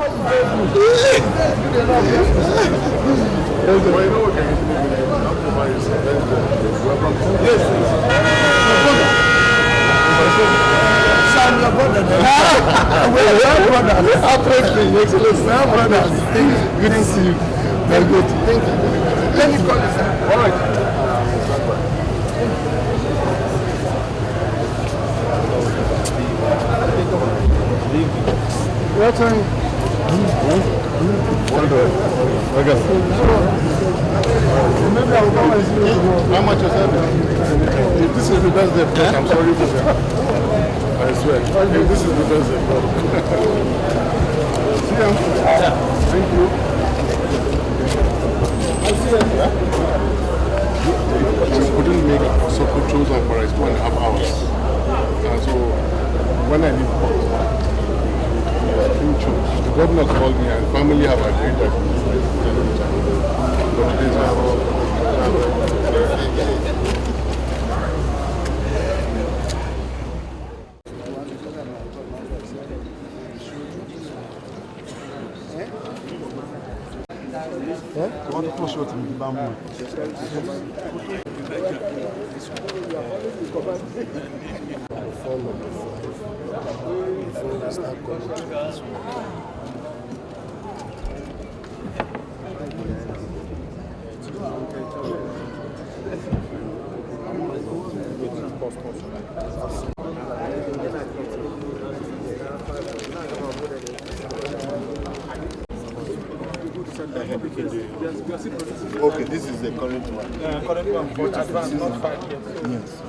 Good to see you. Very good. Thank you. Let me call you, sir. All right. What time? Maybe I'll go and see you tomorrow. How much is that? If this is the best day, I'm sorry for that. I swear. If this is the best day. See you. Thank you. I'll see you. Just couldn't make Sokotos and for 2.5 hours. So when I leave, the governor called me and family have agreed that I want to push you to the bamboo. Okay, this is the current one. Current one, but advanced, not 5 years. Yes.